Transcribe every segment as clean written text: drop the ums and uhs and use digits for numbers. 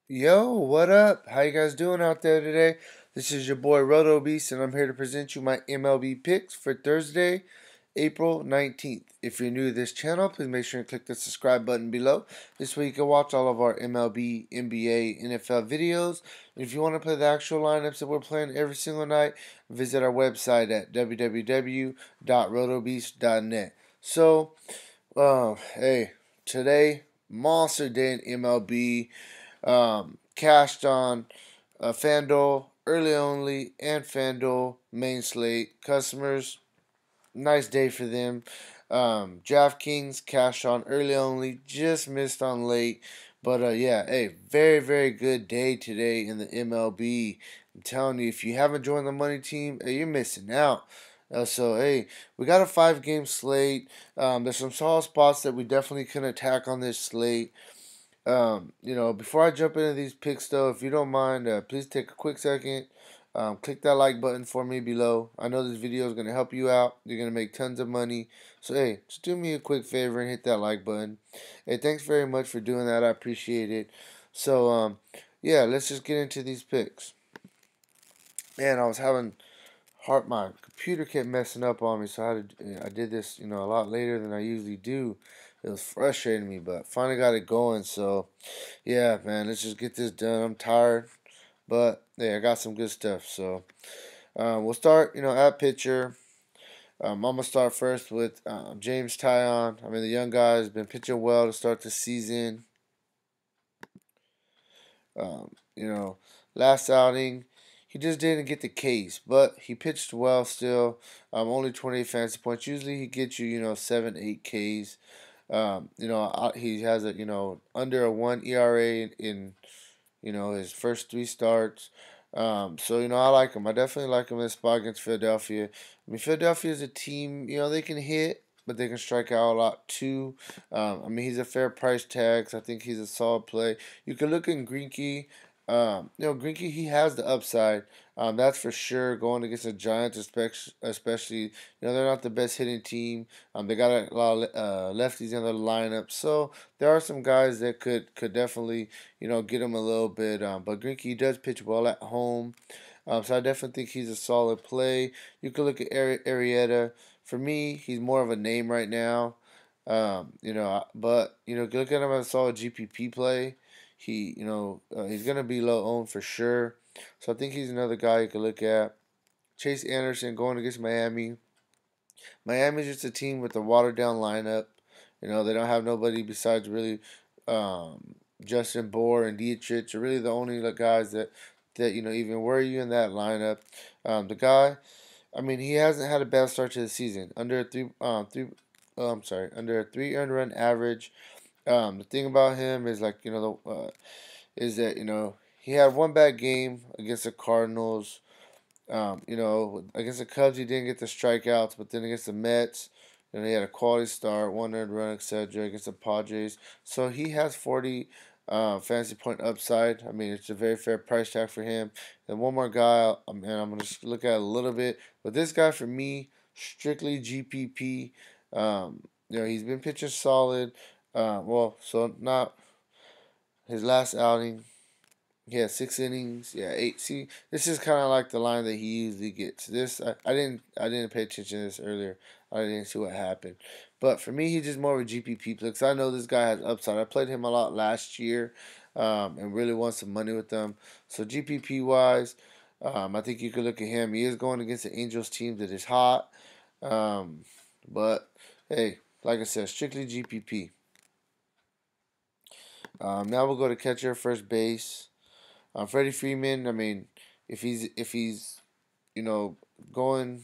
Yo, what up? How you guys doing out there today? This is your boy Roto Beast, and I'm here to present you my MLB picks for Thursday, April 19th. If you're new to this channel, please make sure and click the subscribe button below. This way you can watch all of our MLB, NBA, NFL videos. If you want to play the actual lineups that we're playing every single night, visit our website at www.rotobeast.net. So, hey, today, monster day in MLB. Cashed on Fanduel early only and Fanduel main slate customers. Nice day for them. DraftKings cashed on early only, just missed on late. But yeah, hey, very good day today in the MLB. I'm telling you, if you haven't joined the money team, hey, you're missing out. So hey, we got a 5 game slate. There's some solid spots that we definitely can attack on this slate. Before I jump into these picks, though, if you don't mind, please take a quick second. Click that like button for me below. I know this video is going to help you out. You're going to make tons of money. So, hey, just do me a quick favor and hit that like button. Hey, thanks very much for doing that. I appreciate it. So, yeah, let's just get into these picks. Man, I was having my computer kept messing up on me, so I did this, a lot later than I usually do. It was frustrating me, but finally got it going. So, yeah, man, let's just get this done. I'm tired, but yeah, I got some good stuff. So, we'll start, at pitcher. I'm gonna start first with James Tyon. I mean, the young guy has been pitching well to start the season. Um, you know, Last outing, he just didn't get the case, but he pitched well still. Only 28 fantasy points. Usually he gets you, 7, 8 Ks. He has a, under a 1 ERA in his first 3 starts. So, I like him. I definitely like him in this spot against Philadelphia. I mean, Philadelphia is a team, they can hit, but they can strike out a lot too. I mean, he's a fair price tag, so I think he's a solid play. You can look in Greinke. Greinke, he has the upside. That's for sure. Going against the Giants, especially, they're not the best hitting team. They got a lot of lefties in their lineup, so there are some guys that could definitely, get him a little bit. But Greinke does pitch well at home. So I definitely think he's a solid play. You could look at Arrieta. For me, he's more of a name right now. But look at him as a solid GPP play. He's gonna be low owned for sure. So I think he's another guy you could look at. Chase Anderson going against Miami. Miami's just a team with a watered down lineup. They don't have nobody besides really Justin Bohr and Dietrich are really the only guys that even worry you in that lineup. The guy, I mean, he hasn't had a bad start to the season. Under a 3 earned run average. The thing about him is is that he had one bad game against the Cardinals. Against the Cubs, he didn't get the strikeouts, but then against the Mets, he had a quality start, 1 earned run, etc. Against the Padres. So he has 40 fantasy point upside. I mean, it's a very fair price tag for him. And one more guy, I'm going to look at a little bit. But this guy, for me, strictly GPP. He's been pitching solid. So not his last outing. Yeah, 6 innings. Yeah, 8. See, this is kind of like the line that he usually gets. I didn't pay attention to this earlier. I didn't see what happened. But for me, he's just more of a GPP play because I know this guy has upside. I played him a lot last year, and really won some money with them. So GPP wise, I think you could look at him. He is going against the Angels team that is hot. Um, but hey, like I said, strictly GPP. Now we'll go to catcher, first base. Freddie Freeman. I mean, if he's you know going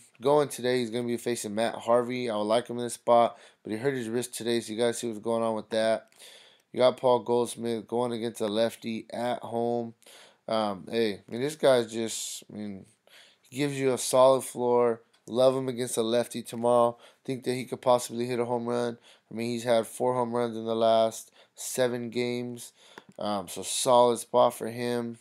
today, he's gonna be facing Matt Harvey. I would like him in this spot, but he hurt his wrist today, so you gotta see what's going on with that. You got Paul Goldsmith going against a lefty at home. Hey, I mean, this guy's just, I mean, he gives you a solid floor. Love him against a lefty tomorrow. Think that he could possibly hit a home run. I mean, he's had 4 home runs in the last 7 games. So solid spot for him.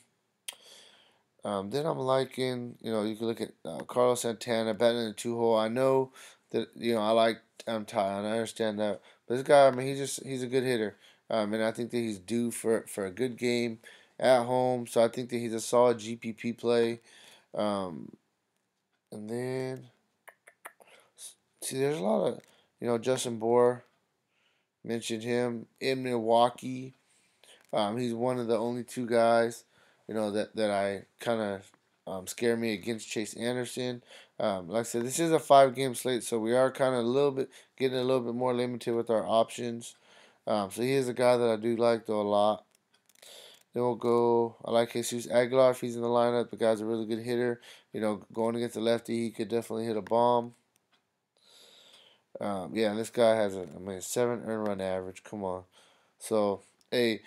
Then I'm liking, you can look at Carlos Santana batting in the 2 hole. I know that I like Tyon. I understand that, but this guy, I mean, he's a good hitter. And I think that he's due for a good game at home. So I think that he's a solid GPP play. Um, and then see, there's a lot of Justin Bohr, mentioned him in Milwaukee. He's one of the only two guys, that I kind of scare me against Chase Anderson. Like I said, this is a 5 game slate, so we are kind of a little bit getting a little bit more limited with our options. So he is a guy that I do like though a lot. Then we'll go. I like Jesus Aguilar if he's in the lineup. The guy's a really good hitter. Going against the lefty, he could definitely hit a bomb. Yeah, and this guy has a 7 earned run average. Come on. So, hey,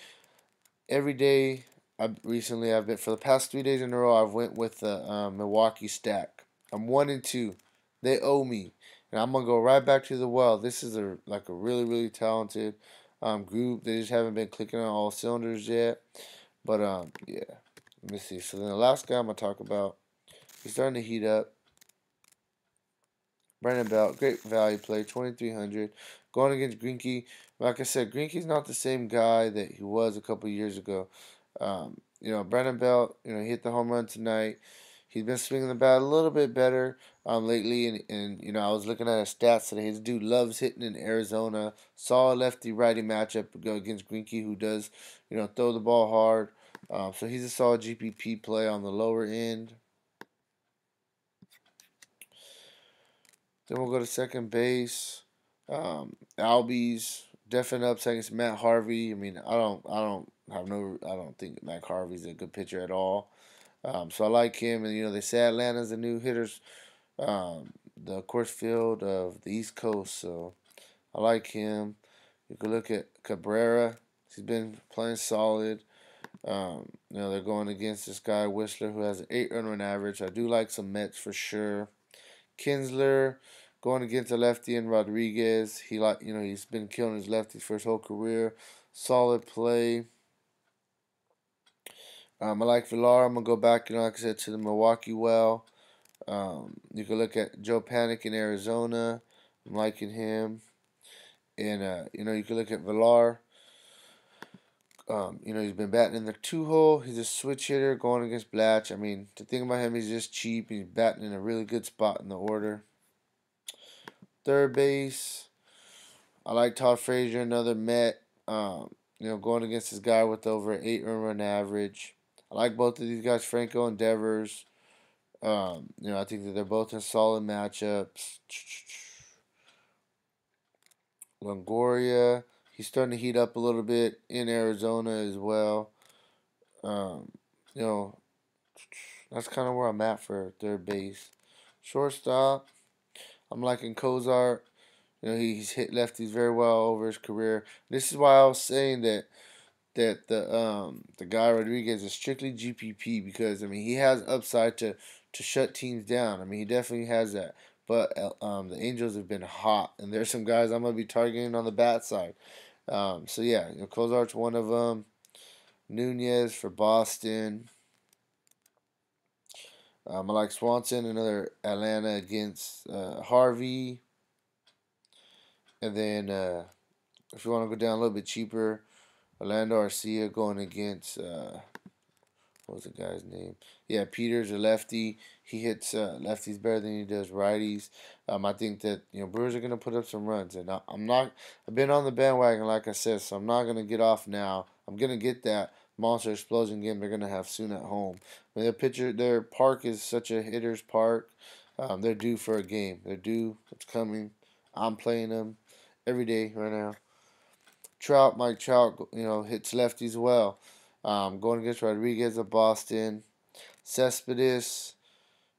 every day I've been for the past 3 days in a row. I've went with the Milwaukee stack. I'm 1-2. They owe me, and I'm gonna go right back to the well. This is a really really talented group. They just haven't been clicking on all cylinders yet. But yeah. Let me see. So then the last guy I'm gonna talk about, he's starting to heat up. Brandon Belt, great value play, 2,300. Going against Greinke. Like I said, Greinke's not the same guy that he was a couple years ago. Brandon Belt, he hit the home run tonight. He's been swinging the bat a little bit better lately, and I was looking at his stats today. His dude loves hitting in Arizona. Saw a lefty-righty matchup go against Greinke, who does, throw the ball hard. So he's a solid GPP play on the lower end. Then we'll go to second base. Albies definite upside against Matt Harvey. I mean, I don't think Matt Harvey's a good pitcher at all. So I like him, and they say Atlanta's the new hitters, the course field of the East Coast. So I like him. You can look at Cabrera. He's been playing solid. They're going against this guy Whistler, who has an 8 run average. I do like some Mets for sure. Kinsler going against a lefty and Rodriguez. He's been killing his lefties for his whole career. Solid play. I like Villar. I'm gonna go back, like I said, to the Milwaukee well. You can look at Joe Panic in Arizona. I'm liking him. And you can look at Villar. He's been batting in the 2 hole. He's a switch hitter going against Blatch. I mean, to think about him, he's just cheap. He's batting in a really good spot in the order. Third base, I like Todd Frazier, another Met. Going against this guy with over an 8 run average. I like both of these guys, Franco and Devers. I think that they're both in solid matchups. Longoria, he's starting to heat up a little bit in Arizona as well. Um, you know, that's kind of where I'm at for third base. Shortstop, I'm liking Kozart. He's hit lefties very well over his career. This is why I was saying that the guy Rodriguez is strictly GPP because he has upside to shut teams down. He definitely has that. But the Angels have been hot, and there's some guys I'm gonna be targeting on the bat side. So yeah, Kozart's one of them. Nunez for Boston. I like Swanson, another Atlanta against Harvey. And then if you want to go down a little bit cheaper, Orlando Arcia going against what was the guy's name? Yeah, Peters, a lefty. He hits lefties better than he does righties. I think that Brewers are gonna put up some runs, and I'm not. I've been on the bandwagon, like I said, so I'm not gonna get off now. I'm gonna get that monster explosion game they're gonna have soon at home. Their park is such a hitter's park. They're due for a game. They're due. It's coming. I'm playing them every day right now. Mike Trout, hits lefties well. Going against Rodriguez of Boston. Cespedes,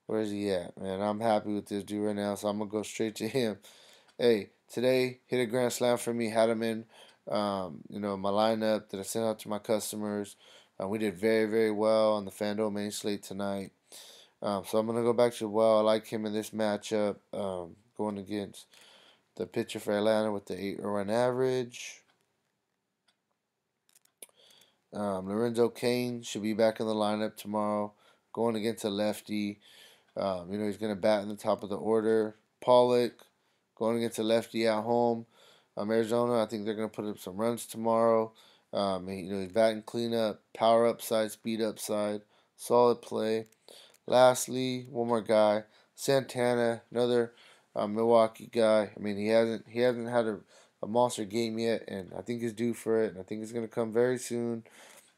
where is he at, man? I'm happy with this dude right now, so I'm going to go straight to him. Hey, today, hit a grand slam for me. Had him in, my lineup that I sent out to my customers. We did very, very well on the Fanduel main slate tonight. So I'm going to go back to the well. I like him in this matchup, going against the pitcher for Atlanta with the 8 run average. Lorenzo Cain should be back in the lineup tomorrow, going against a lefty. He's going to bat in the top of the order. Pollock going against a lefty at home. Arizona, I think they're going to put up some runs tomorrow. He's batting cleanup, power upside, speed upside, solid play. Lastly, one more guy, Santana, another Milwaukee guy. I mean, he hasn't had a monster game yet, and I think he's due for it. And I think it's gonna come very soon.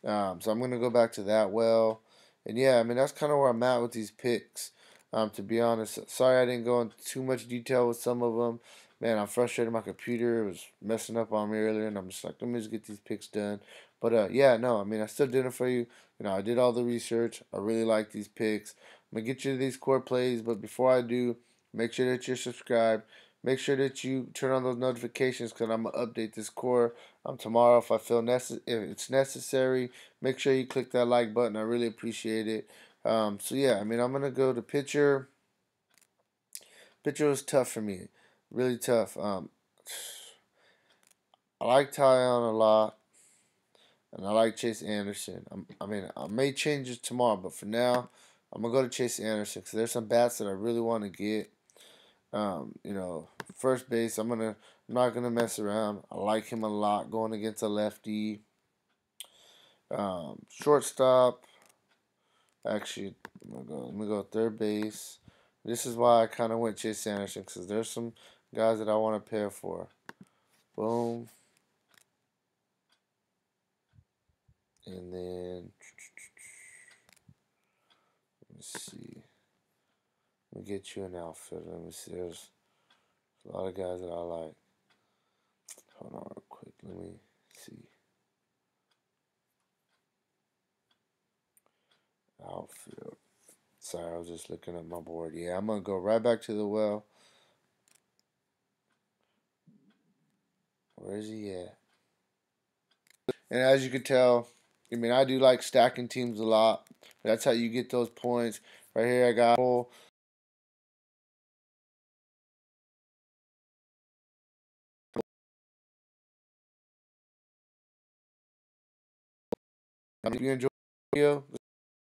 So I'm gonna go back to that well, and yeah, I mean that's kind of where I'm at with these picks. To be honest, sorry I didn't go into too much detail with some of them. Man, I'm frustrated. My computer was messing up on me earlier, and I'm just like, let me just get these picks done. But yeah, no, I mean I still did it for you. I did all the research. I really like these picks. I'm gonna get you to these core plays, but before I do, make sure that you're subscribed. Make sure that you turn on those notifications because I'm gonna update this core tomorrow if I feel if it's necessary. Make sure you click that like button. I really appreciate it. So yeah, I mean, I'm gonna go to pitcher. Pitcher was tough for me, really tough. I like Tyon a lot, and I like Chase Anderson. I mean, I may change it tomorrow, but for now, I'm gonna go to Chase Anderson because there's some bats that I really want to get. First base. I'm not gonna mess around. I like him a lot going against a lefty. Shortstop. Actually, let me go third base. This is why I kind of went Chase Anderson because there's some guys that I want to pair for. Boom. And then, let me see. Let me get you an outfield. Let me see. There's a lot of guys that I like. Hold on real quick. Let me see. Outfield. Sorry, I was just looking at my board. Yeah, I'm going to go right back to the well. Where is he at? And as you can tell, I mean, I do like stacking teams a lot. That's how you get those points. Right here, I got full. If you enjoy the video,